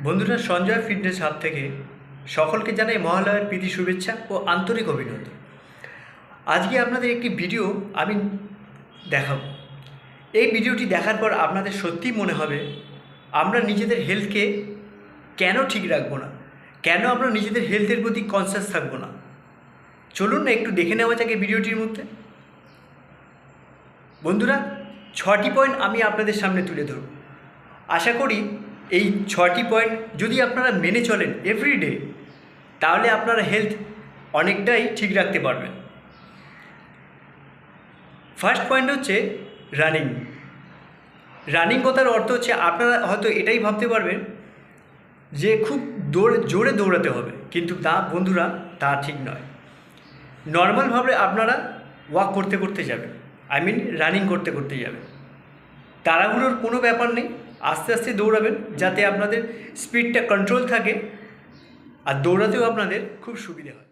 বন্ধুরা, Sanjay fitness hub থেকে সকলকে জানাই মহালয়ার প্রীতি শুভেচ্ছা ও আন্তরিক অভিনন্দন। আজকে আপনাদের একটি ভিডিও আমি দেখাবো। এই ভিডিওটি দেখার পর আপনাদের সত্যিই মনে হবে আমরা নিজেদের হেলথকে কেন ঠিক রাখবো না, কেন আমরা নিজেদের হেলথের প্রতি কনসিয়াস থাকবো না। চলুন না একটু দেখে নেওয়া যাক এই ভিডিওটির মধ্যে। বন্ধুরা, 6টি পয়েন্ট আমি আপনাদের সামনে তুলে ধরব। আশা করি এই 6টি পয়েন্ট যদি আপনারা মেনে চলেন এভরিডে, তাহলে আপনারা হেলথ অনেকটাই ঠিক রাখতে পারবেন। ফার্স্ট পয়েন্ট হচ্ছে রানিং। রানিং কথার অর্থ হচ্ছে আপনারা হয়তো এটাই ভাবতে পারবেন যে খুব জোরে দৌড়াতে হবে, কিন্তু তা বন্ধুরা তা ঠিক নয়। নর্মালভাবে আপনারা ওয়াক করতে করতে যাবেন, রানিং করতে করতে যাবেন। তাড়াহুড়োর কোনো ব্যাপার নেই, আস্তে আস্তে দৌড়াবেন যাতে আপনাদের স্পিডটা কন্ট্রোল থাকে আর দৌড়াতেও আপনাদের খুব সুবিধে হয়।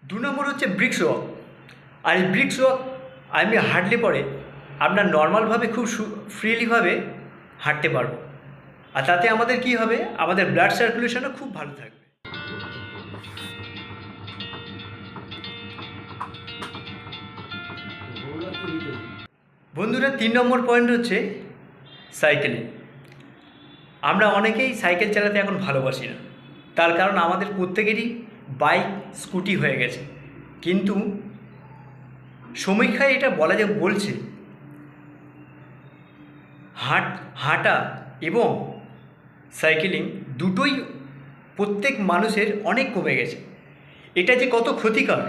দু নম্বর হচ্ছে ব্রিক্স ওয়াক। আর এই ব্রিক্স ওয়াক হাঁটলে পরে আমরা নর্মালভাবে খুব ফ্রিলিভাবে হাঁটতে পারবো, আর তাতে আমাদের কি হবে, আমাদের ব্লাড সার্কুলেশনও খুব ভালো থাকবে। বন্ধুরা, 3 নম্বর পয়েন্ট হচ্ছে সাইকেলিং। আমরা অনেকেই সাইকেল চালাতে এখন ভালোবাসি না, তার কারণ আমাদের প্রত্যেকেরই বাইক স্কুটি হয়ে গেছে। কিন্তু সমীক্ষায় এটা বলছে হাঁটা এবং সাইকেলিং দুটোই প্রত্যেক মানুষের অনেক কমে গেছে। এটা যে কত ক্ষতিকর,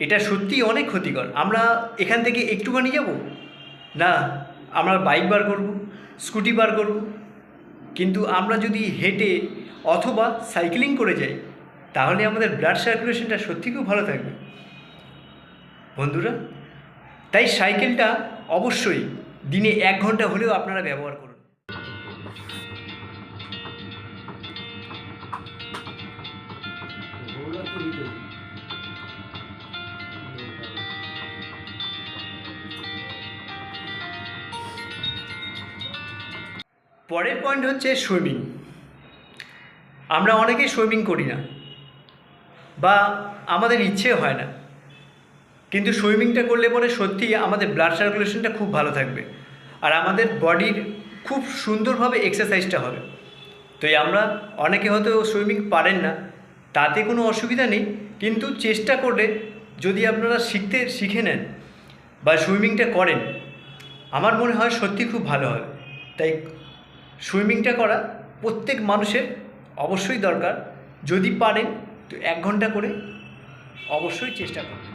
এটা সত্যিই অনেক ক্ষতিকর। আমরা এখান থেকে একটুখানি যাব না, আমরা বাইক বার করব, স্কুটি বার করব, কিন্তু আমরা যদি হেঁটে অথবা সাইক্লিং করে যাই তাহলে আমাদের ব্লাড সার্কুলেশনটা সত্যি খুব ভালো থাকবে বন্ধুরা। তাই সাইকেলটা অবশ্যই দিনে 1 ঘন্টা হলেও আপনারা ব্যবহার করুন। পরের পয়েন্ট হচ্ছে সুইমিং। আমরা অনেকেই সুইমিং করি না বা আমাদের ইচ্ছে হয় না, কিন্তু সুইমিংটা করলে পরে সত্যিই আমাদের ব্লাড সার্কুলেশনটা খুব ভালো থাকবে আর আমাদের বডির খুব সুন্দরভাবে এক্সারসাইজটা হবে। তো আমরা অনেকে হয়তো সুইমিং পারেন না, তাতে কোনো অসুবিধা নেই, কিন্তু চেষ্টা করলে যদি আপনারা শিখে নেন বা সুইমিংটা করেন, আমার মনে হয় সত্যি খুব ভালো হয়। তাই সুইমিংটা করা প্রত্যেক মানুষের অবশ্যই দরকার। যদি পারেন তো 1 ঘন্টা করে অবশ্যই চেষ্টা করবেন।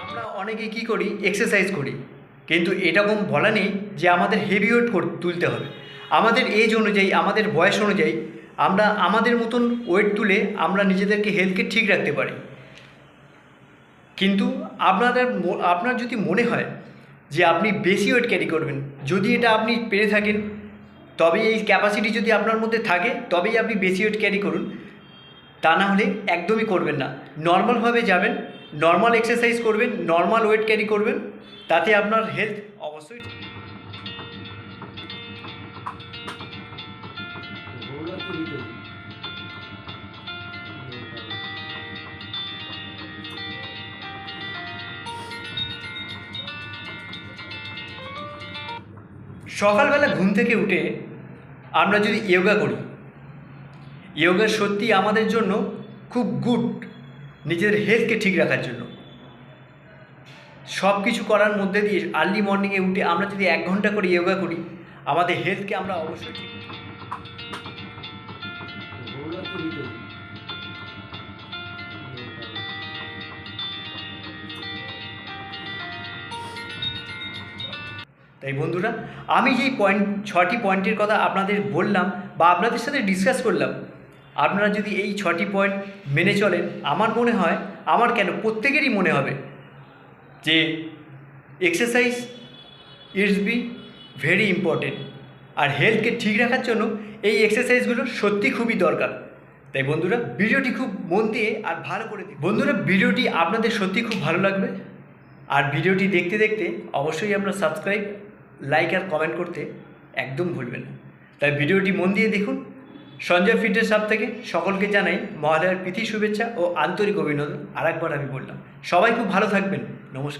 আমরা অনেকে কী করি, এক্সারসাইজ করি, কিন্তু এরকম বলা নেই যে আমাদের হেভি ওয়েট তুলতে হবে। আমাদের এজ অনুযায়ী, আমাদের বয়স অনুযায়ী আমরা আমাদের মতন ওয়েট তুলে আমরা নিজেদেরকে হেলথকে ঠিক রাখতে পারি। কিন্তু আপনার যদি মনে হয় যে আপনি বেশি ওয়েট ক্যারি করবেন, যদি এটা আপনি পেরে থাকেন, তবে এই ক্যাপাসিটি যদি আপনার মধ্যে থাকে তবেই আপনি বেশি ওয়েট ক্যারি করুন, তা না হলে একদমই করবেন না। নর্মালভাবে যাবেন, নর্মাল এক্সারসাইজ করবেন, নর্মাল ওয়েট ক্যারি করবেন, তাতে আপনার হেলথ অবশ্যই ঠিক। সকালবেলা ঘুম থেকে উঠে আমরা যদি যোগা করি, যোগা সত্যি আমাদের জন্য খুব গুড, নিজের হেলথকে ঠিক রাখার জন্য। সব কিছু করার মধ্যে দিয়ে আর্লি মর্নিংয়ে উঠে আমরা যদি 1 ঘন্টা করে যোগা করি, আমাদের হেলথকে আমরা অবশ্যই ঠিক। তাই বন্ধুরা, আমি যেই 6টি পয়েন্টের কথা আপনাদের বললাম বা আপনাদের সাথে ডিসকাস করলাম, আপনারা যদি এই 6টি পয়েন্ট মেনে চলেন, আমার মনে হয় আমার কেন, প্রত্যেকেরই মনে হবে যে exercise it's be very important. আর হেলথকে ঠিক রাখার জন্য এই এক্সারসাইজগুলো সত্যি খুবই দরকার। তাই বন্ধুরা, ভিডিওটি খুব মন দিয়ে আর ভালো করে দিন। বন্ধুরা, ভিডিওটি আপনাদের সত্যি খুব ভালো লাগবে। আর ভিডিওটি দেখতে দেখতে অবশ্যই আপনারা সাবস্ক্রাইব, লাইক আর কমেন্ট করতে একদম ভুলবেন না। তাই ভিডিওটি মন দিয়ে দেখুন। সঞ্জয় ফিটনেস হাব থেকে সকলকে জানাই মহালয়ার প্রীতি শুভেচ্ছা ও আন্তরিক অভিনন্দন। আরেকবার আমি বললাম, সবাই খুব ভালো থাকবেন। নমস্কার।